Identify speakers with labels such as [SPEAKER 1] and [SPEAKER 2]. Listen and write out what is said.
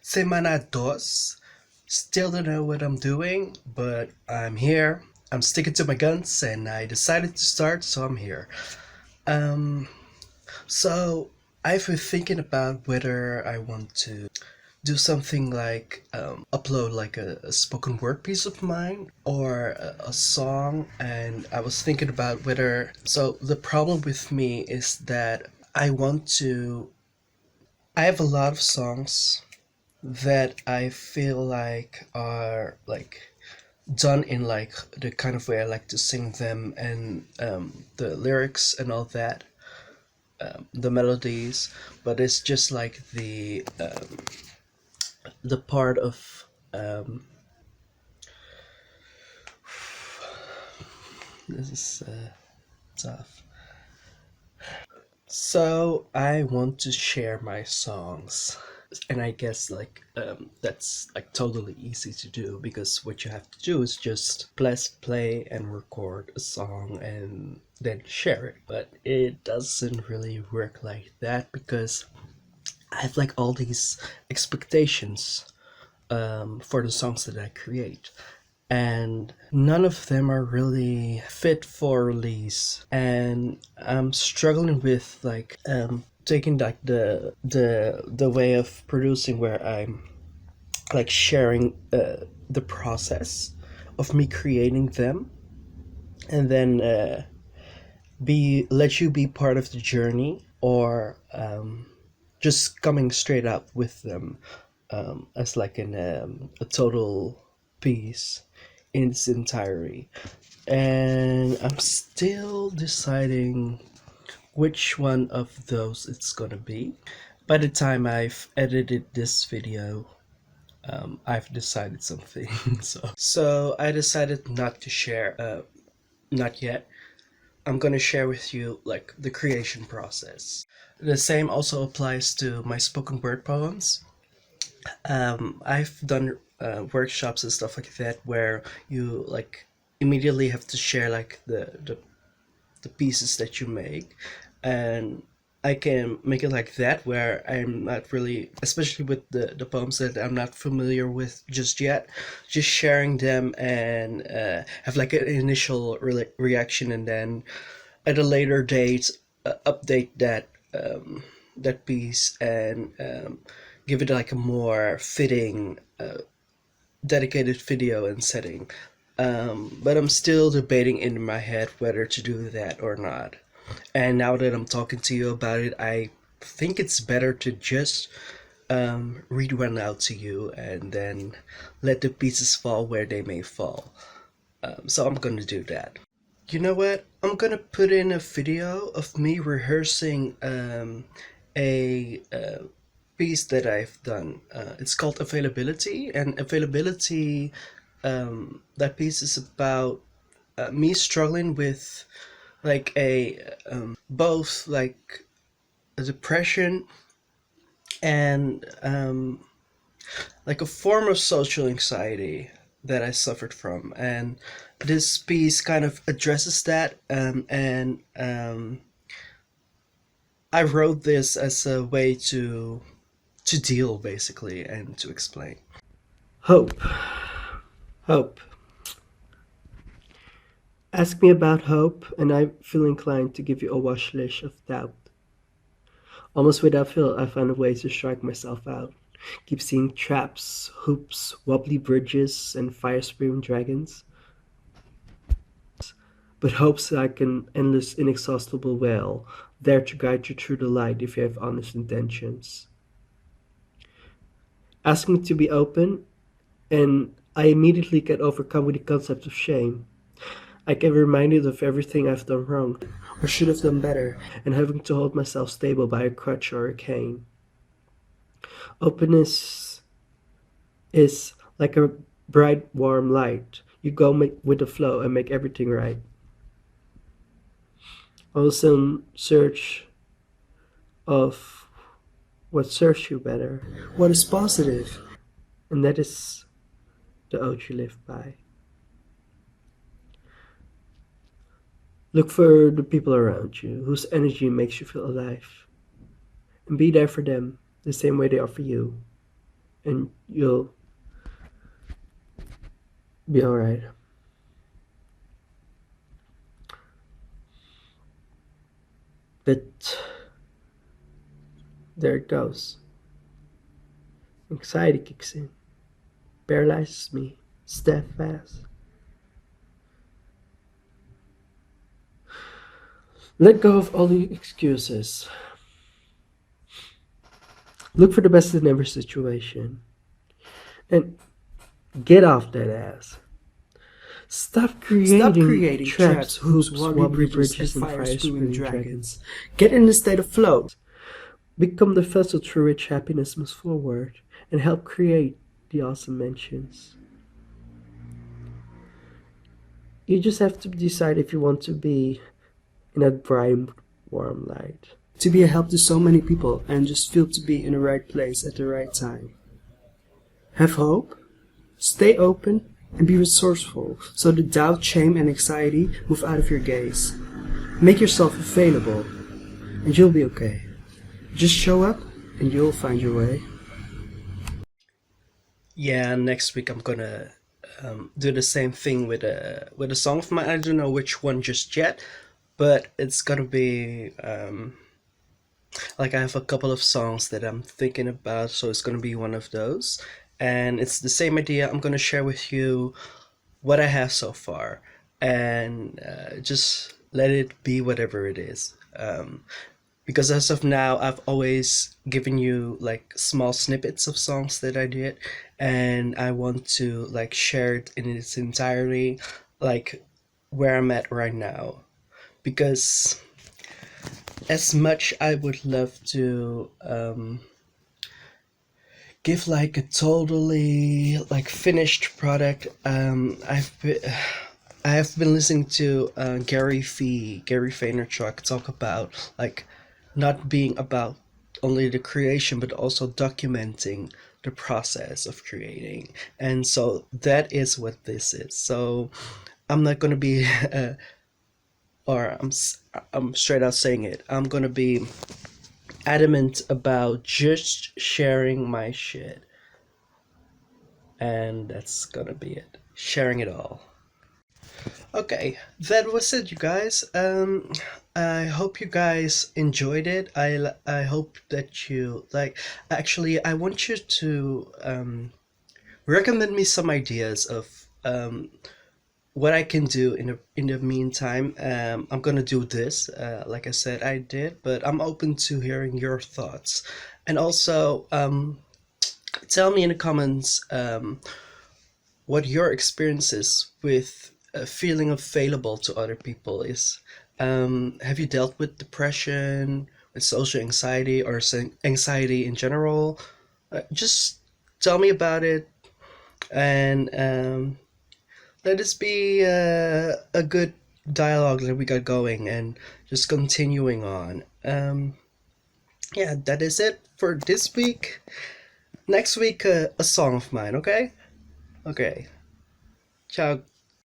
[SPEAKER 1] Semana dos. Still don't know what I'm doing, but I'm here. I'm sticking to my guns, and I decided to start, so I'm here. Um, so I've been thinking about whether I want to do something like upload like a spoken word piece of mine or a song, and I was thinking about whether. So the problem with me is that I want to. I have a lot of songs that I feel like are like done in like the kind of way I like to sing them, and the lyrics and all that, the melodies, but it's just like the part of this is tough. So I want to share my songs, and I guess like that's like totally easy to do because what you have to do is just press play and record a song and then share it. But it doesn't really work like that because I have like all these expectations for the songs that I create, and none of them are really fit for release. And I'm struggling with like taking like the way of producing where I'm like sharing the process of me creating them, and then be let you be part of the journey, or just coming straight up with them as like a total piece in its entirety. And I'm still deciding which one of those it's gonna be. By the time I've edited this video, I've decided something. So I decided not to share. Not yet. I'm gonna share with you like the creation process. The same also applies to my spoken word poems. I've done workshops and stuff like that where you like immediately have to share like the pieces that you make, and I can make it like that where I'm not really, especially with the poems that I'm not familiar with just yet, just sharing them and have like an initial reaction, and then at a later date update that piece and give it like a more fitting dedicated video and setting. But I'm still debating in my head whether to do that or not. And now that I'm talking to you about it, I think it's better to just read one out to you and then let the pieces fall where they may fall. So I'm gonna do that. You know what? I'm gonna put in a video of me rehearsing a piece that I've done. It's called Availability, and Availability, that piece is about me struggling with like a both like a depression and like a form of social anxiety that I suffered from, and this piece kind of addresses that. And I wrote this as a way to deal basically and to explain. Hope. Hope. Ask me about hope, and I feel inclined to give you a wash list of doubt. Almost without fail, I find a way to strike myself out. Keep seeing traps, hoops, wobbly bridges, and fire-spewing dragons. But hope's like an endless, inexhaustible well, there to guide you through the light if you have honest intentions. Ask me to be open, and I immediately get overcome with the concept of shame. I get reminded of everything I've done wrong, or should have done better, and having to hold myself stable by a crutch or a cane. Openness is like a bright, warm light. You go with the flow and make everything right. Also in search of what serves you better, what is positive, and that is the oath you live by. Look for the people around you whose energy makes you feel alive, and be there for them the same way they are for you. and you'll be alright. But there it goes. Anxiety kicks in, paralyzes me, steadfast. Let go of all the excuses. Look for the best in every situation. And get off that ass. Stop creating traps, hoops, wobbly bridges, and fire-spewing dragons. Get in a state of flow. Become the vessel through which happiness moves forward and help create the awesome mentions. You just have to decide if you want to be in that bright, warm light. To be a help to so many people and just feel to be in the right place at the right time. Have hope, stay open, and be resourceful so the doubt, shame, and anxiety move out of your gaze. Make yourself available, and you'll be okay. Just show up, and you'll find your way. Yeah, next week I'm gonna do the same thing with a song of mine. I don't know which one just yet, but it's gonna be like I have a couple of songs that I'm thinking about, so it's gonna be one of those. And it's the same idea. I'm gonna share with you what I have so far, and just let it be whatever it is. Because as of now, I've always given you like small snippets of songs that I did, and I want to like share it in its entirety, like where I'm at right now. Because as much I would love to give like a totally like finished product, I have been listening to Gary Vaynerchuk talk about like not being about only the creation but also documenting the process of creating, and so that is what this is. So I'm not gonna be or I'm straight out saying it. I'm gonna be adamant about just sharing my shit, and that's gonna be it. Sharing it all. Okay, that was it, you guys. I hope you guys enjoyed it. I hope that you like. Actually, I want you to recommend me some ideas of what I can do in the meantime. I'm gonna do this, like I said, I did, but I'm open to hearing your thoughts, and also tell me in the comments what your experiences with feeling available to other people is. Have you dealt with depression, with social anxiety, or anxiety in general? Just tell me about it, and let this be a good dialogue that we got going, and just continuing on. Yeah, that is it for this week. Next week, a song of mine, okay? Okay. Ciao.